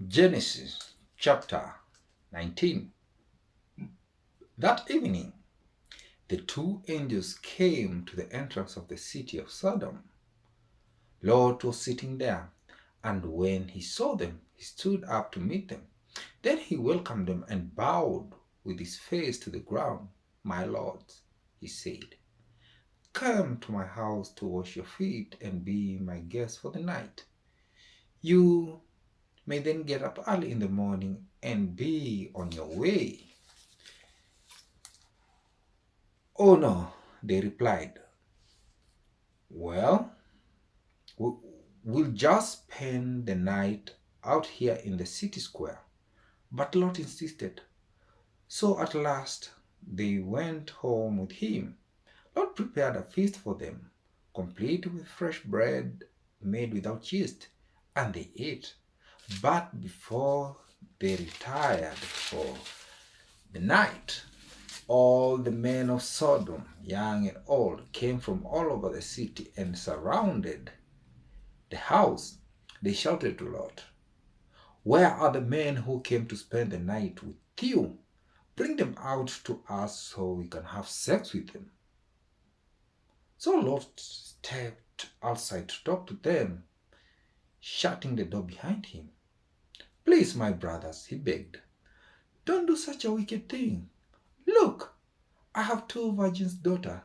Genesis chapter 19. That evening, the two angels came to the entrance of the city of Sodom. Lot was sitting there, and when he saw them, he stood up to meet them. Then he welcomed them and bowed with his face to the ground. My lords, he said, come to my house to wash your feet and be my guest for the night. You may then get up early in the morning and be on your way. Oh no, they replied. Well, we'll just spend the night out here in the city square. But Lot insisted. So at last they went home with him. Lot prepared a feast for them, complete with fresh bread made without yeast, and they ate. But before they retired for the night, all the men of Sodom, young and old, came from all over the city and surrounded the house. They shouted to Lot, where are the men who came to spend the night with you? Bring them out to us so we can have sex with them. So Lot stepped outside to talk to them, shutting the door behind him. Please, my brothers, he begged, don't do such a wicked thing. Look, I have two virgins' daughters.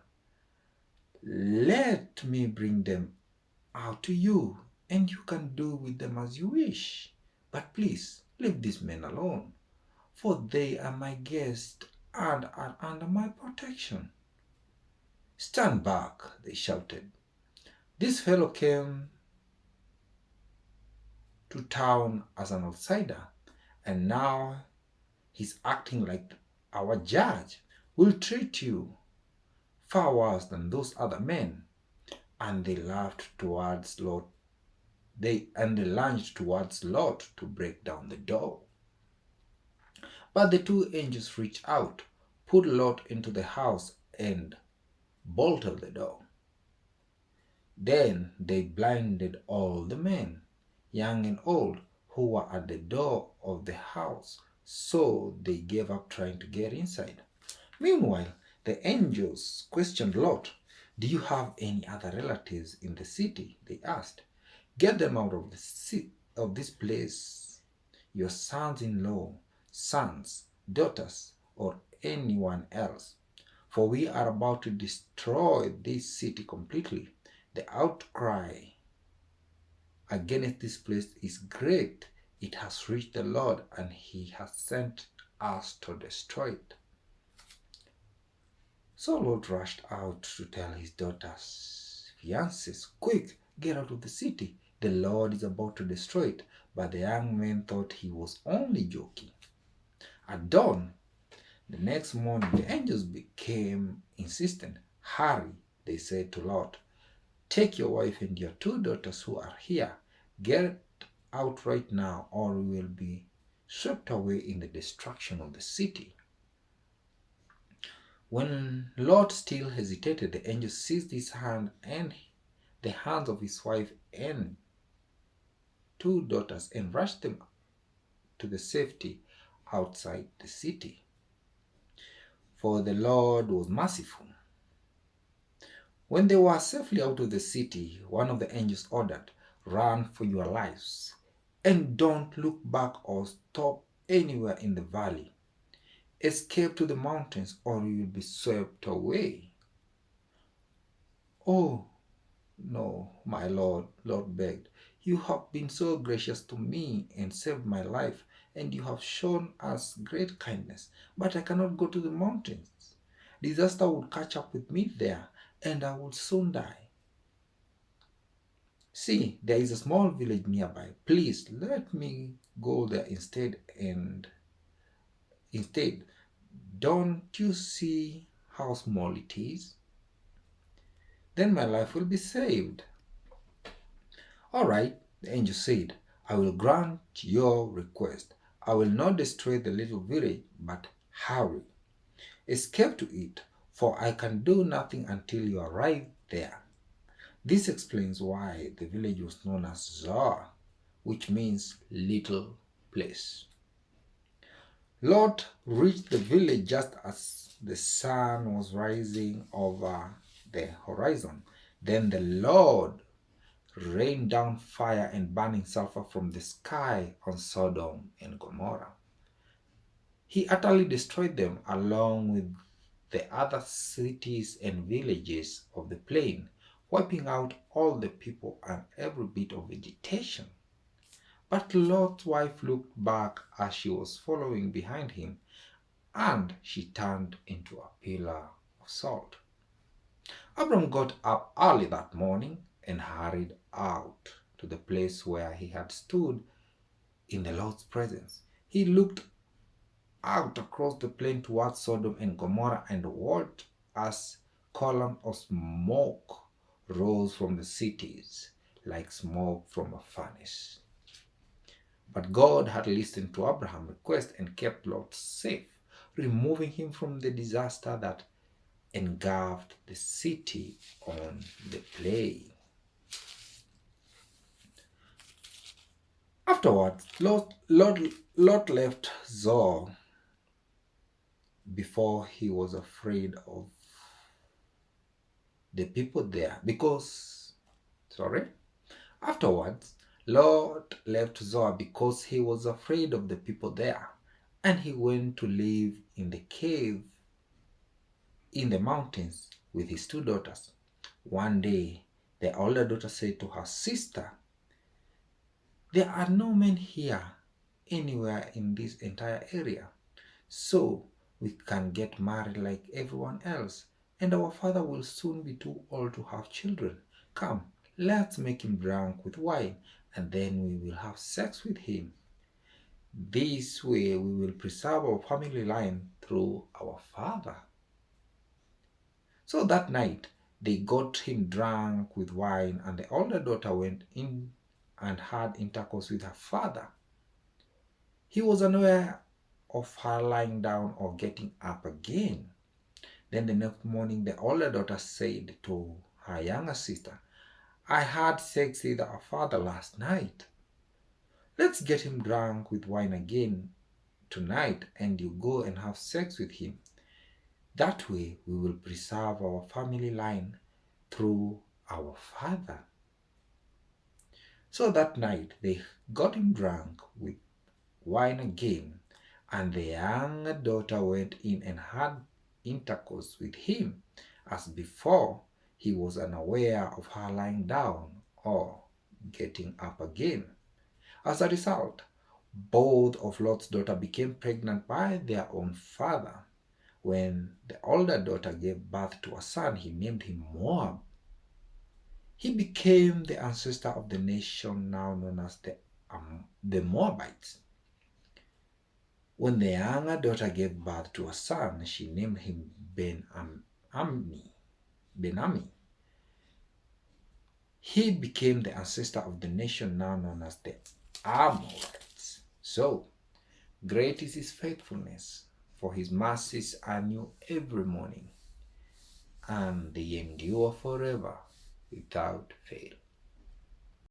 Let me bring them out to you, and you can do with them as you wish. But please, leave these men alone, for they are my guests and are under my protection. Stand back, they shouted. This fellow came to town as an outsider, and now he's acting like our judge. We'll treat you far worse than those other men. And they laughed towards Lot. They lunged towards Lot to break down the door. But the two angels reached out, put Lot into the house, and bolted the door. Then they blinded all the men, young and old, who were at the door of the house, so they gave up trying to get inside. Meanwhile, the angels questioned Lot. Do you have any other relatives in the city? They asked. Get them out of this place. Your sons-in-law, sons, daughters, or anyone else. For we are about to destroy this city completely. The outcry against this place is great. It has reached the Lord, and he has sent us to destroy it. So Lot rushed out to tell his daughter's fiancés, quick, get out of the city. The Lord is about to destroy it. But the young men thought he was only joking. At dawn, the next morning, the angels became insistent. Hurry, they said to Lot. Take your wife and your two daughters who are here. Get out right now, or we will be swept away in the destruction of the city. When Lot still hesitated, the angel seized his hand and the hands of his wife and two daughters and rushed them to the safety outside the city. For the Lord was merciful. When they were safely out of the city, one of the angels ordered, run for your lives, and don't look back or stop anywhere in the valley. Escape to the mountains, or you will be swept away. Oh, no, my Lord, Lot begged. You have been so gracious to me and saved my life, and you have shown us great kindness. But I cannot go to the mountains. Disaster would catch up with me there, and I would soon die. See, there is a small village nearby. Please let me go there instead. Don't you see how small it is? Then my life will be saved. All right, the angel said, I will grant your request. I will not destroy the little village, but hurry. Escape to it, for I can do nothing until you arrive there. This explains why the village was known as Zoar, which means little place. Lot reached the village just as the sun was rising over the horizon. Then the Lord rained down fire and burning sulfur from the sky on Sodom and Gomorrah. He utterly destroyed them along with the other cities and villages of the plain, wiping out all the people and every bit of vegetation. But Lot's wife looked back as she was following behind him, and she turned into a pillar of salt. Abram got up early that morning and hurried out to the place where he had stood in the Lord's presence. He looked out across the plain towards Sodom and Gomorrah and watched as columns of smoke rose from the cities like smoke from a furnace. But God had listened to Abraham's request and kept Lot safe, removing him from the disaster that engulfed the city on the plain. Afterwards, Lot left Zoar before he was afraid of the people there Afterwards, Lot left Zoar because he was afraid of the people there, and he went to live in the cave in the mountains with his two daughters. One day, the older daughter said to her sister, "There are no men here anywhere in this entire area, so we can get married like everyone else, and our father will soon be too old to have children. Come, let's make him drunk with wine, and then we will have sex with him. This way we will preserve our family line through our father." So that night they got him drunk with wine, and the older daughter went in and had intercourse with her father. He was unaware of her lying down or getting up again. Then the next morning, the older daughter said to her younger sister, "I had sex with our father last night. Let's get him drunk with wine again tonight, and you go and have sex with him. That way we will preserve our family line through our father." So that night they got him drunk with wine again, and the younger daughter went in and had intercourse with him. As before, he was unaware of her lying down or getting up again. As a result, both of Lot's daughters became pregnant by their own father. When the older daughter gave birth to a son, he named him Moab. He became the ancestor of the nation now known as the Moabites. When the younger daughter gave birth to a son, she named him Ben-Ammi. He became the ancestor of the nation now known as the Amorites. So, great is his faithfulness, for his mercies are new every morning, and they endure forever without fail.